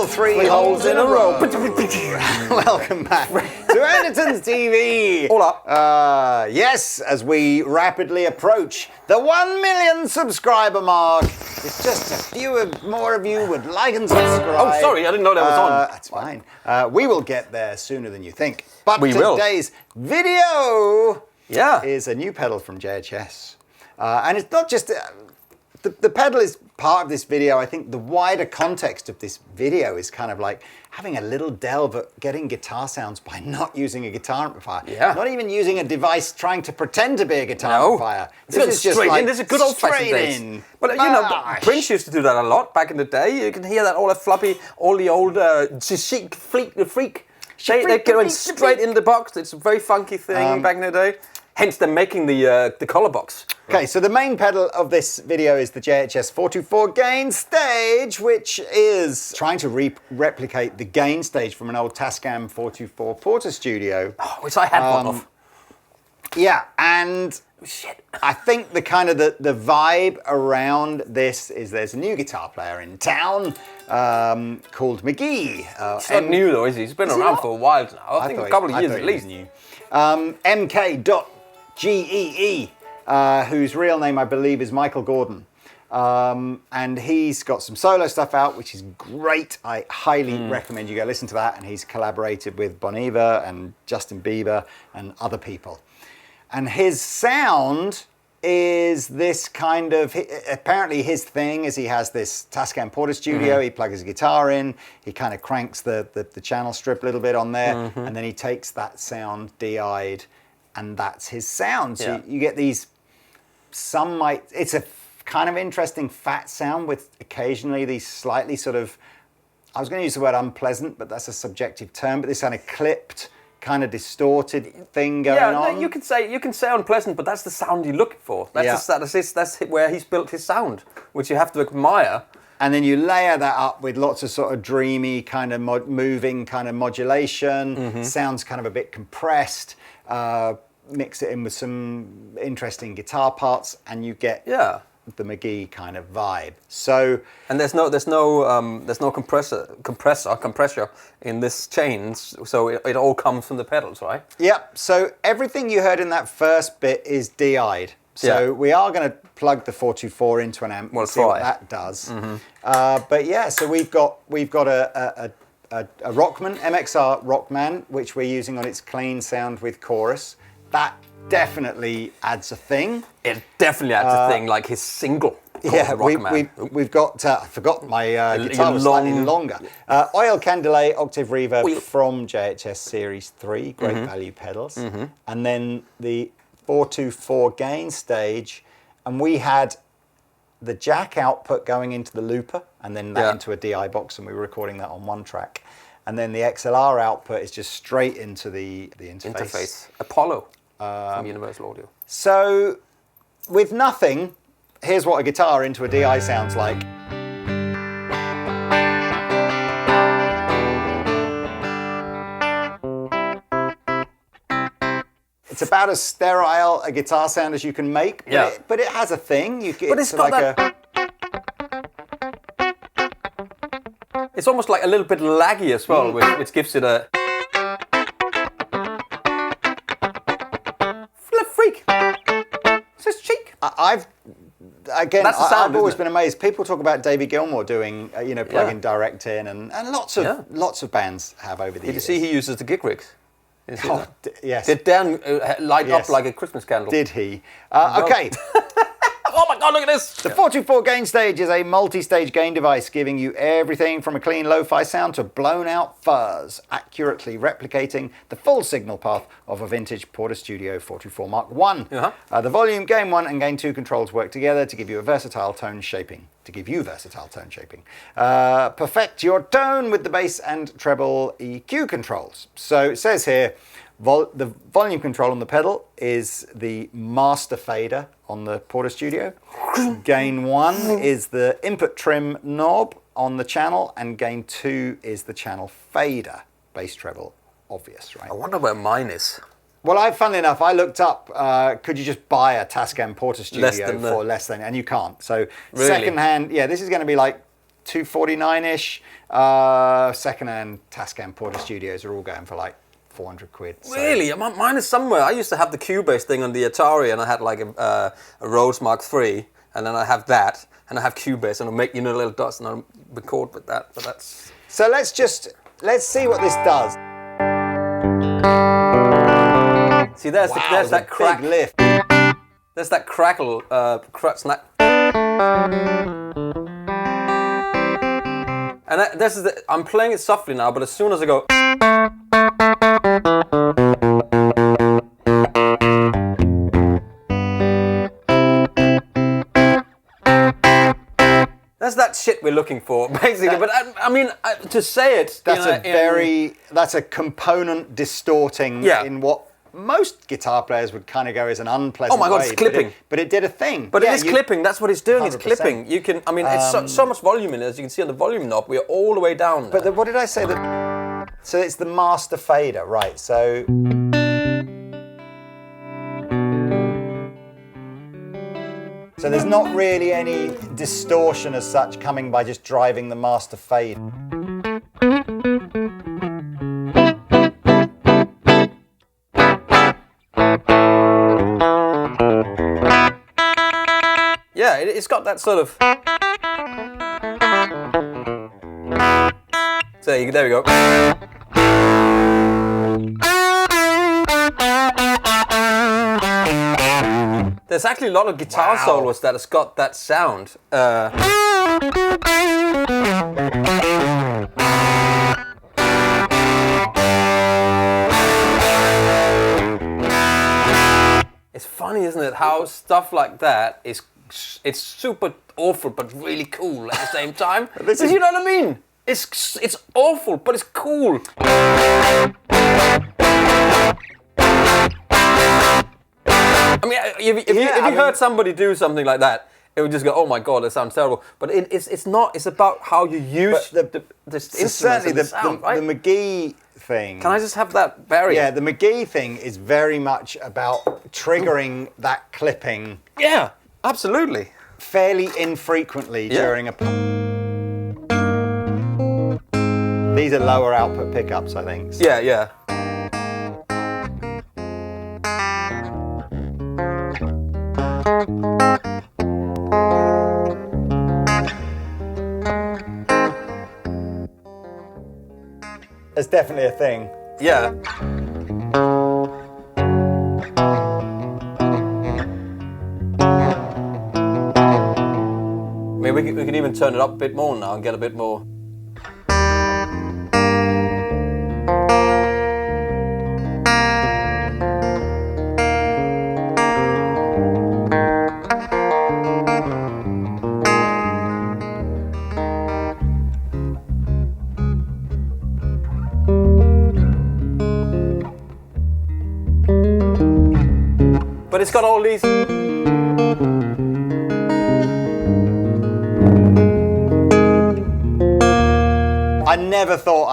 Three holes in a row. Welcome back to Andertons TV. Hola. Yes, as we rapidly approach the 1 million subscriber mark, if just a few more of you would like and subscribe. Oh, sorry, I didn't know that was on. That's fine. We will get there sooner than you think. But we today's video Yeah. is a new pedal from JHS. And it's not just... The pedal is part of this video. I think the wider context of this video is kind of like having a little delve at getting guitar sounds by not using a guitar amplifier. Yeah. Not even using a device trying to pretend to be a guitar amplifier. This is just like this is good old-fashioned days. Well, you know, Prince used to do that a lot back in the day. You can hear that all the floppy, all the old chic, freak. They're going straight in the box. It's a very funky thing back in the day. Hence, they're making the color box. Okay, so the main pedal of this video is the JHS 424 gain stage, which is trying to replicate the gain stage from an old Tascam 424 Portastudio. Oh, which I had one of. Yeah, and shit. I think the kind of the vibe around this is there's a new guitar player in town called Mk.gee. He's not new though, is he? He's been around for a while now. I think a couple of years at least. New. Mk.gee, whose real name I believe is Michael Gordon. And he's got some solo stuff out, which is great. I highly recommend you go listen to that. And he's collaborated with Bon Iver and Justin Bieber and other people. And his sound is this kind of, apparently his thing is he has this Tascam Portastudio, he plugs his guitar in, he kind of cranks the channel strip a little bit on there, and then he takes that sound DI'd, and that's his sound. So you get these, it's a kind of interesting fat sound with occasionally these slightly sort of, I was going to use the word unpleasant, but that's a subjective term, but this kind of clipped, kind of distorted thing going on. Yeah, you can say unpleasant, but that's the sound you're looking for. That's where he's built his sound, which you have to admire. And then you layer that up with lots of sort of dreamy kind of moving kind of modulation, sounds kind of a bit compressed, mix it in with some interesting guitar parts, and you get the Mk.gee kind of vibe. So and there's no compressor in this chains, so it all comes from the pedals, right? Yep. So everything you heard in that first bit is DI'd. So we are going to plug the 424 into an amp and see what that does. But yeah, so we've got a Rockman, MXR Rockman, which we're using on its clean sound with chorus. That definitely adds a thing. It definitely adds a thing, like his single. Yeah, we've got, I forgot my guitar was slightly longer. Oil can delay, octave reverb from JHS Series 3, great value pedals. And then the 424 gain stage, and we had the jack output going into the looper, and then that into a DI box, and we were recording that on one track. And then the XLR output is just straight into the interface. Apollo from Universal Audio. So, with nothing, here's what a guitar into a DI sounds like. It's about as sterile a guitar sound as you can make, but it has a thing. It's got like it's almost like a little bit laggy as well, which gives it a freak. It's just chic. I've always been amazed. People talk about David Gilmour doing, plug-in direct in, and lots of bands have over the years. Did you see he uses the gig rigs? Yes. Did Dan light up like a Christmas candle? Did he? Okay. oh my God, look at this. The 424 gain stage is a multi-stage gain device giving you everything from a clean lo-fi sound to blown out fuzz, accurately replicating the full signal path of a vintage Portastudio 424 Mark I. The volume, gain 1 and gain 2 controls work together to give you versatile tone shaping. Perfect your tone with the bass and treble EQ controls. So it says here, the volume control on the pedal is the master fader on the Portastudio. Gain 1 is the input trim knob on the channel, and gain 2 is the channel fader. Bass treble, obvious, right? I wonder where mine is. Well, funnily enough, I looked up, could you just buy a Tascam Portastudio for less than, and you can't. So really? Secondhand, yeah, this is going to be like $249-ish. Secondhand Tascam Portastudios are all going for like 400 quid. So. Really? Mine is somewhere. I used to have the Cubase thing on the Atari, and I had like a Rose Mark III, and then I have that, and I have Cubase, and I make little dots, and I record with that. But that's. So let's see what this does. See, there's that crack. Big lift. There's that crackle, snap. And this is I'm playing it softly now, but as soon as I go. That's that shit we're looking for, basically. But I mean, to say it, that's a component distorting in what most guitar players would kind of go as an unpleasant way. Oh my God, it's clipping. But it did a thing. But it is clipping. That's what it's doing. 100%. It's clipping. You can. I mean, it's so much volume in it. As you can see on the volume knob, we're all the way down. But what did I say? So it's the master fader, right? So. So there's not really any distortion as such coming by just driving the master fade. Yeah, it's got that sort of. So there we go. There's actually a lot of guitar solos that has got that sound. It's funny, isn't it, how stuff like that it's super awful but really cool at the same time. You know what I mean? It's awful but it's cool. I mean, if you heard somebody do something like that, it would just go, "Oh my God, that sounds terrible." But it's not. It's about how you use the instruments and the sound, right? The Mk.gee thing. Can I just have that barrier? Yeah, the Mk.gee thing is very much about triggering that clipping. Yeah, absolutely. Fairly infrequently during a. These are lower output pickups, I think. So. Yeah. It's definitely a thing. Yeah. I mean, we can even turn it up a bit more now and get a bit more. But it's got all these. I never thought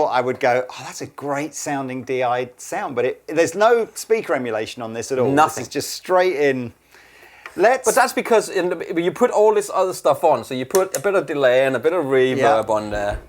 I would go, oh, that's a great sounding DI sound, but there's no speaker emulation on this at all. Nothing. This is just straight in. But that's because you put all this other stuff on, so you put a bit of delay and a bit of reverb on there.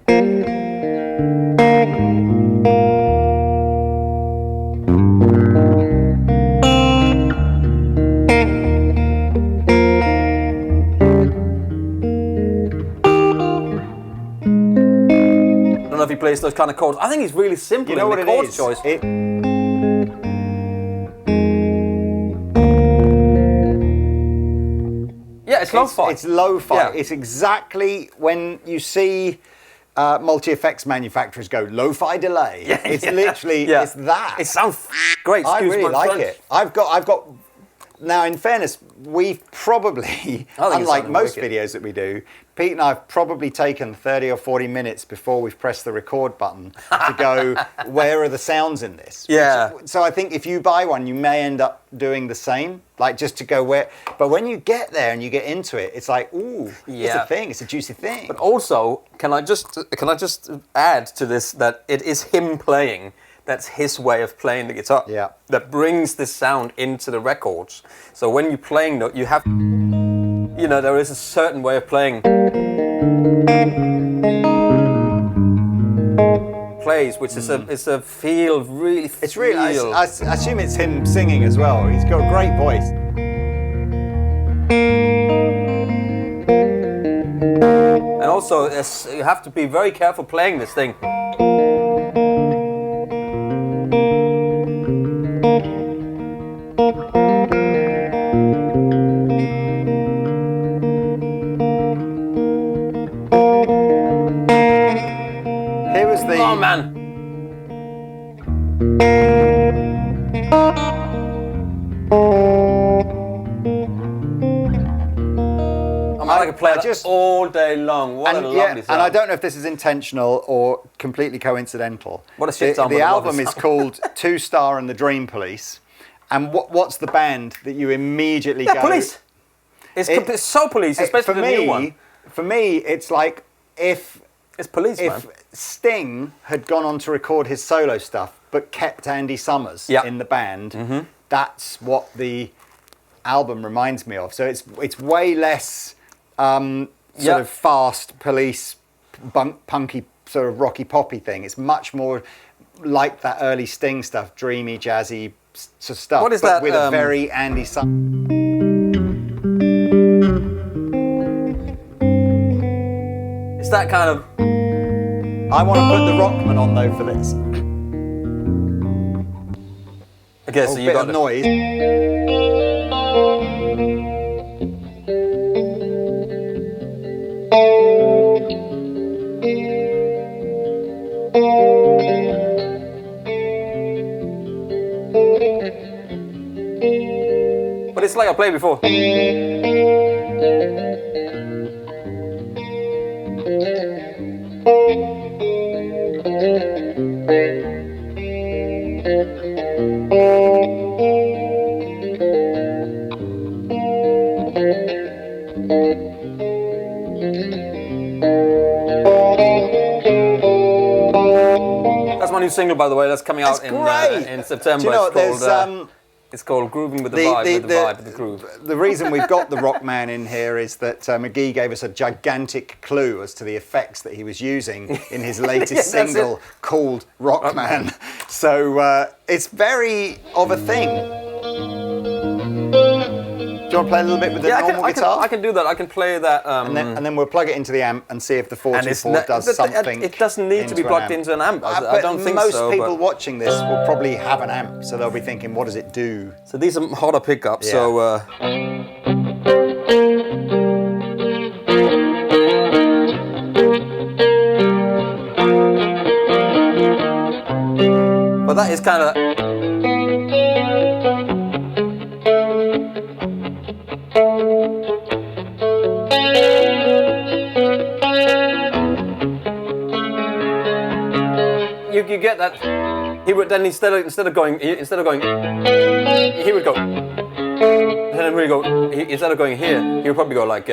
If he plays those kind of chords, I think he's really simple. You know in the chord choice. it's lo-fi. It's lo-fi. Yeah. It's exactly when you see multi-effects manufacturers go lo-fi delay. It's literally it's that. It sounds great. I Excuse really my like French. it. I've got. Now, in fairness, we've probably, unlike most videos that we do, Pete and I have probably taken 30 or 40 minutes before we've pressed the record button to go, where are the sounds in this? Yeah. So I think if you buy one, you may end up doing the same, like just to go where. But when you get there and you get into it, it's like, ooh, it's a thing, it's a juicy thing. But also, can I just add to this that it is him playing. That's his way of playing the guitar. Yeah. That brings this sound into the records. So when you're playing, you have, there is a certain way of playing. Plays, which is a feel really. It's really. I assume it's him singing as well. He's got a great voice. And also, you have to be very careful playing this thing. Here was the. Oh man! I could play that all day long. What a lovely sound. And I don't know if this is intentional or completely coincidental. What a shit sound. The album is called Two Star and the Dream Police. And what's the band that you immediately go... Police! It's so Police, especially the new one. For me, it's like if... It's Police, If Sting had gone on to record his solo stuff, but kept Andy Summers in the band, that's what the album reminds me of. So it's way less sort of fast Police, punky, sort of rocky poppy thing. It's much more like that early Sting stuff, dreamy, jazzy sort of stuff. What is but that? With a very Andy Summers. It's that kind of... I want to put the Rockman on though for this. Okay, so you got of noise. But it's like I played before. That's my new single, by the way. That's coming out in September. Do you know, it's called Grooving with the Vibe, with the vibe, with the groove. The reason we've got the Rockman in here is that Mk.gee gave us a gigantic clue as to the effects that he was using in his latest single called Rockman. So it's very of a thing. Do you want to play a little bit with the normal guitar? I can do that. I can play that. And then we'll plug it into the amp and see if the 424 does something. It doesn't need to be plugged into an amp. I don't think so. Most people watching this will probably have an amp, so they'll be thinking, what does it do? So these are hotter pickups, so... But that is kind of... You get that he would then instead of going he would go and then really go instead of going here he would probably go like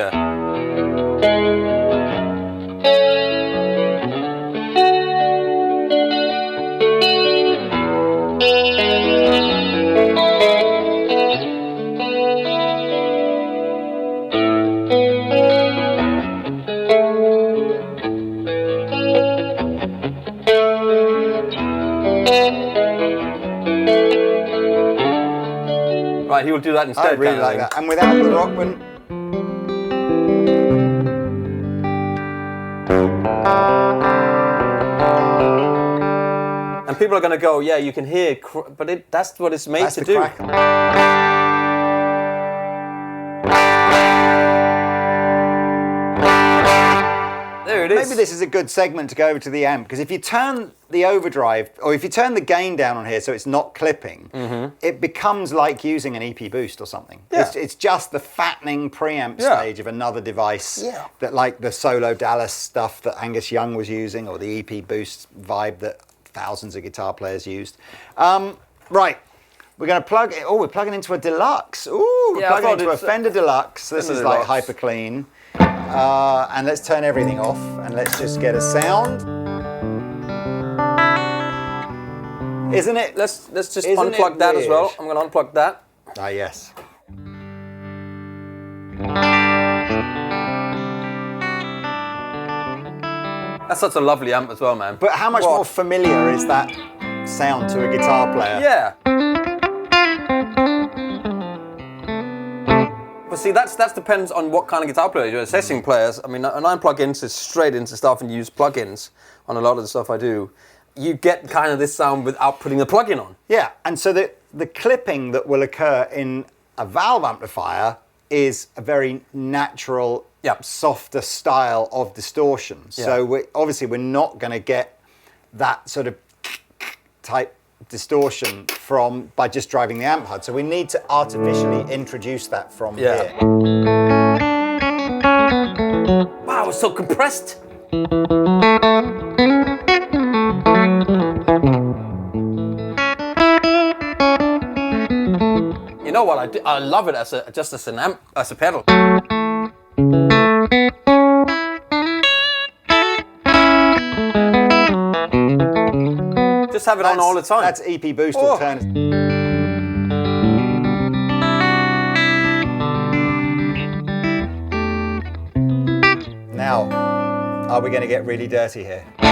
right, he will do that instead. I really like that. And without the Rockman. And people are going to go, yeah, you can hear, but that's what it's made to do. maybe this is a good segment to go over to the amp, because if you turn the overdrive, or if you turn the gain down on here so it's not clipping, it becomes like using an EP boost or something. Yeah. It's just the fattening preamp stage of another device that, like the Solo Dallas stuff that Angus Young was using, or the EP boost vibe that thousands of guitar players used. Right. We're going to plug it. Oh, we're plugging into a Deluxe. Ooh, we're plugging into a Fender Deluxe. This is like hyper clean. And let's turn everything off and let's just get a sound. Isn't it? Let's just unplug that as well. I'm going to unplug that. Ah, yes. That's such a lovely amp as well, man. But how much more familiar is that sound to a guitar player? Yeah. But see, that depends on what kind of guitar player you're assessing players. I mean, and I plug straight into stuff and use plugins on a lot of the stuff I do. You get kind of this sound without putting the plugin on. Yeah, and so the clipping that will occur in a valve amplifier is a very natural, softer style of distortion. Yeah. So obviously we're not going to get that sort of type distortion by just driving the amp HUD. So we need to artificially introduce that from here. Wow, it's so compressed. You know what? I love it as an amp, as a pedal. Just have it on all the time. That's EP boost alternative. Now, are we going to get really dirty here? So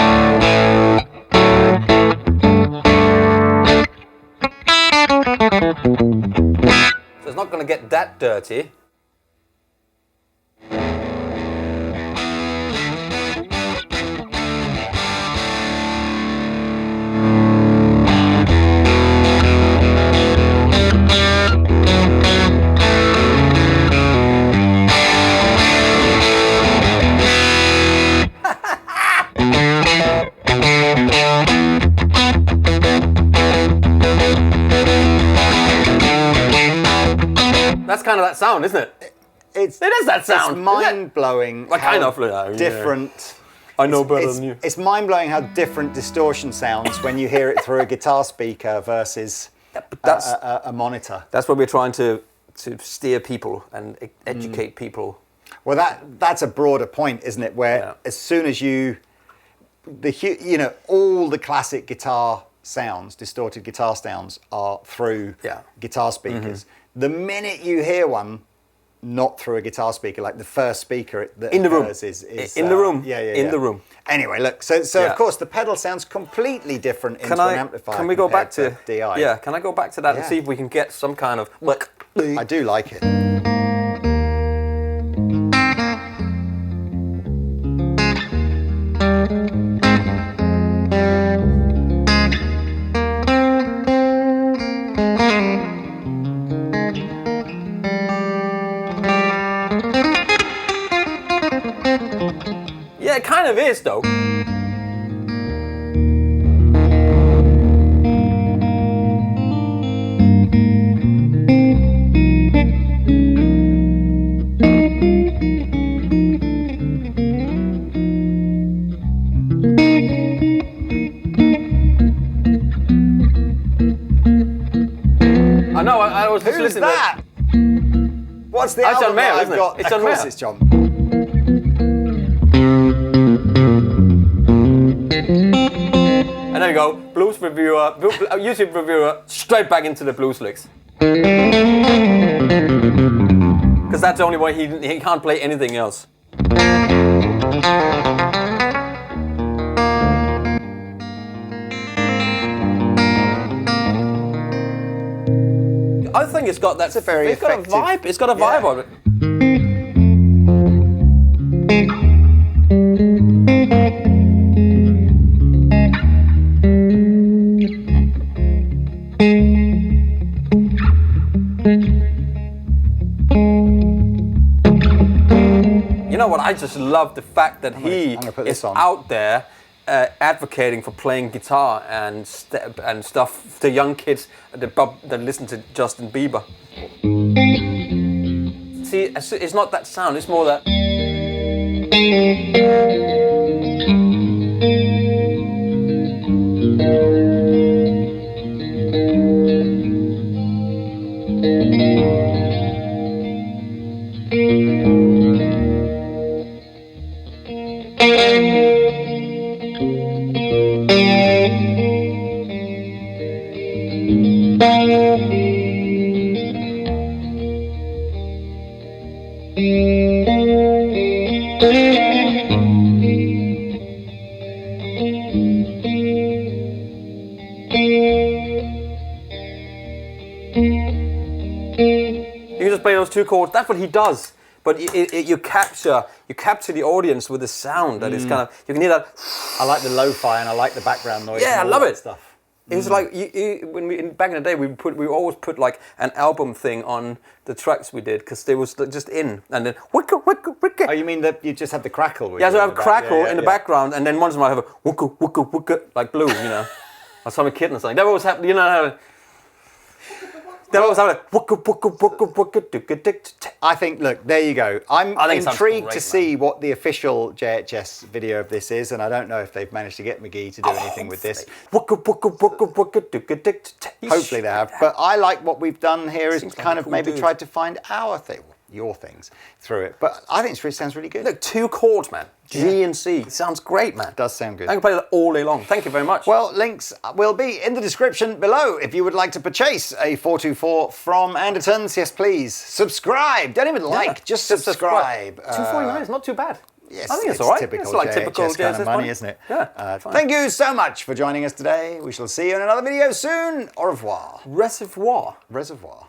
it's not going to get that dirty. That's kind of that sound, isn't it? It is that sound. It's mind-blowing how different... I know better than you. It's mind-blowing how different distortion sounds when you hear it through a guitar speaker versus a monitor. That's what we're trying to steer people and educate people. Well, that's a broader point, isn't it? Where as soon as all the classic guitar sounds, distorted guitar sounds, are through guitar speakers. The minute you hear one not through a guitar speaker, like the first speaker that in the room is in the room. In the room. Anyway, look. So of course the pedal sounds completely different into an amplifier. Can we go back to DI? Yeah. Can I go back to that and see if we can get some kind of look? I do like it. Yeah, it kind of is, though. I know, I was just listening to that? What's the album John Mayer, that I've isn't it? got? It's John Of course Mayer. it's John. And there you go, blues reviewer, YouTube reviewer, straight back into the blues licks. Because that's the only way he can't play anything else. I think it's got that. It's got a vibe. It's got a vibe on it. You You know what? I just love the fact that he is out there advocating for playing guitar and stuff to young kids that listen to Justin Bieber. See, it's not that sound, it's more that. You just play those two chords. That's what he does. But you capture the audience with the sound that is kind of, you can hear that. I like the lo-fi and I like the background noise. Yeah, I love it. Stuff. It was like back in the day we always put like an album thing on the tracks we did because they was just in and then wicka wicka wicka. Oh, you mean that you just had the crackle? Yeah, so I have a crackle in the background and then once in a while I have a wicka wicka wicka like blue, you know. I saw a kid or something. That always happened, you know how. They always have like wicka wicka wicka wicka. I think, look, there you go. I'm intrigued to see what the official JHS video of this is, and I don't know if they've managed to get McGee to do anything with this. Hopefully they have. But I like what we've done here is kind of maybe tried to find our thing, your things, through it. But I think it sounds really good. Look, 2 chords, man. G and C. It sounds great, man. It does sound good. I can play that all day long. Thank you very much. Well, links will be in the description below if you would like to purchase a 424 from Andertons. Yes, please. Subscribe. Don't even like, just subscribe. $2.49 is not too bad. Yes, I think it's all right. Typical it's like JHS typical kind JHS of money, isn't it? Yeah. Thank you so much for joining us today. We shall see you in another video soon. Au revoir. Reservoir. Reservoir.